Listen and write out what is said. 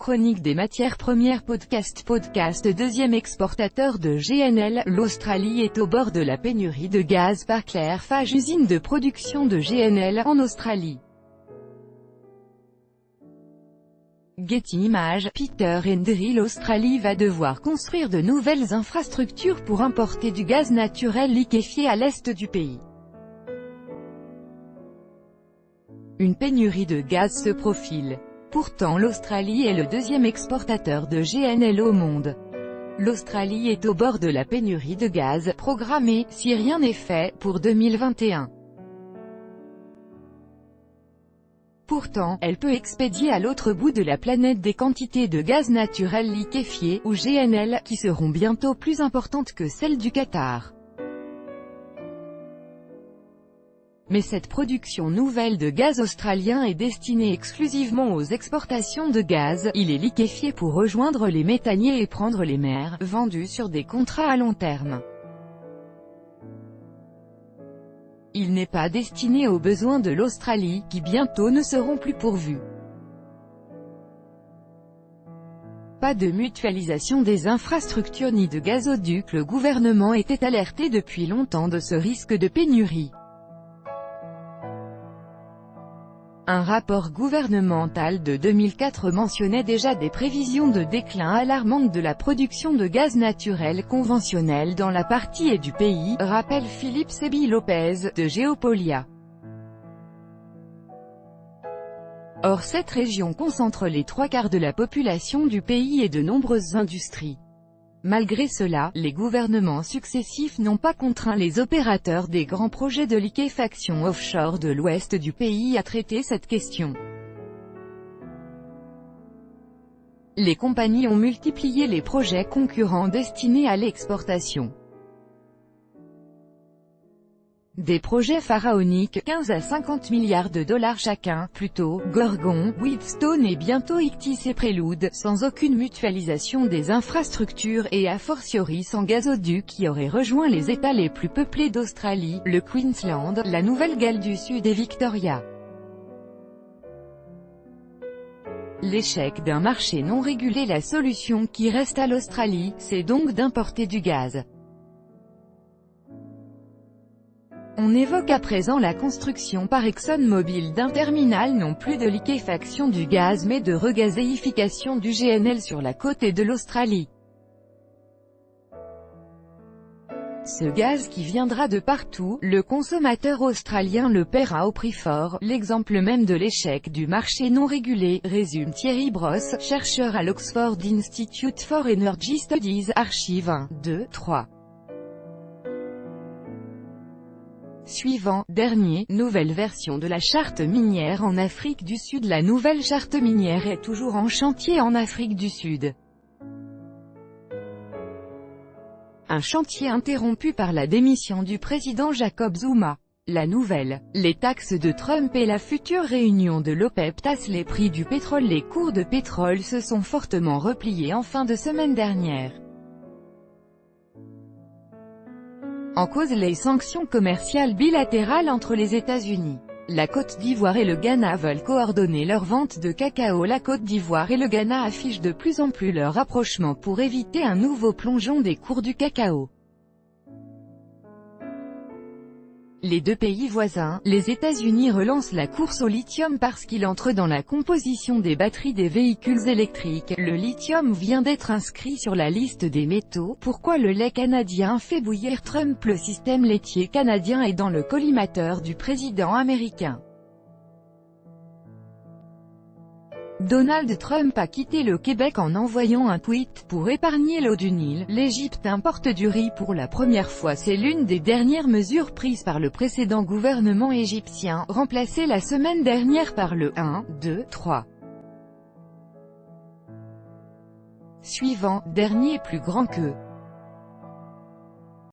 Chronique des matières premières podcast deuxième exportateur de GNL, l'Australie est au bord de la pénurie de gaz par Clearfish, usine de production de GNL en Australie. Getty Images, Peter Henry. L'Australie va devoir construire de nouvelles infrastructures pour importer du gaz naturel liquéfié à l'est du pays. Une pénurie de gaz se profile. Pourtant l'Australie est le deuxième exportateur de GNL au monde. L'Australie est au bord de la pénurie de gaz, programmée, si rien n'est fait, pour 2021. Pourtant, elle peut expédier à l'autre bout de la planète des quantités de gaz naturel liquéfié, ou GNL, qui seront bientôt plus importantes que celles du Qatar. Mais cette production nouvelle de gaz australien est destinée exclusivement aux exportations de gaz, il est liquéfié pour rejoindre les méthaniers et prendre les mers, vendus sur des contrats à long terme. Il n'est pas destiné aux besoins de l'Australie, qui bientôt ne seront plus pourvus. Pas de mutualisation des infrastructures ni de gazoducs. Le gouvernement était alerté depuis longtemps de ce risque de pénurie. Un rapport gouvernemental de 2004 mentionnait déjà des prévisions de déclin alarmantes de la production de gaz naturel conventionnel dans la partie est du pays, rappelle Philippe Sebi-Lopez, de Geopolia. Or cette région concentre les 3/4 de la population du pays et de nombreuses industries. Malgré cela, les gouvernements successifs n'ont pas contraint les opérateurs des grands projets de liquéfaction offshore de l'ouest du pays à traiter cette question. Les compagnies ont multiplié les projets concurrents destinés à l'exportation. Des projets pharaoniques, 15 à 50 milliards de dollars chacun, plutôt, Gorgon, Wheatstone et bientôt Ichthys et Prélude, sans aucune mutualisation des infrastructures et a fortiori sans gazoduc qui aurait rejoint les États les plus peuplés d'Australie, le Queensland, la Nouvelle-Galles du Sud et Victoria. L'échec d'un marché non régulé. La solution qui reste à l'Australie, c'est donc d'importer du gaz. On évoque à présent la construction par ExxonMobil d'un terminal non plus de liquéfaction du gaz mais de regazéification du GNL sur la côte est de l'Australie. Ce gaz qui viendra de partout, le consommateur australien le paiera au prix fort, l'exemple même de l'échec du marché non régulé, résume Thierry Brosse, chercheur à l'Oxford Institute for Energy Studies, archive 1, 2, 3. Suivant, dernier, nouvelle version de la charte minière en Afrique du Sud. La nouvelle charte minière est toujours en chantier en Afrique du Sud. Un chantier interrompu par la démission du président Jacob Zuma. La nouvelle, les taxes de Trump et la future réunion de l'OPEP tassent les prix du pétrole. Les cours de pétrole se sont fortement repliés en fin de semaine dernière. En cause les sanctions commerciales bilatérales entre les États-Unis. La Côte d'Ivoire et le Ghana veulent coordonner leur vente de cacao. La Côte d'Ivoire et le Ghana affichent de plus en plus leur rapprochement pour éviter un nouveau plongeon des cours du cacao. Les deux pays voisins, les États-Unis relancent la course au lithium parce qu'il entre dans la composition des batteries des véhicules électriques. Le lithium vient d'être inscrit sur la liste des métaux. Pourquoi le lait canadien fait bouillir Trump? Le système laitier canadien est dans le collimateur du président américain. Donald Trump a quitté le Québec en envoyant un tweet pour épargner l'eau du Nil. L'Égypte importe du riz pour la première fois. C'est l'une des dernières mesures prises par le précédent gouvernement égyptien, remplacée la semaine dernière par le 1, 2, 3. Suivant, dernier plus grand que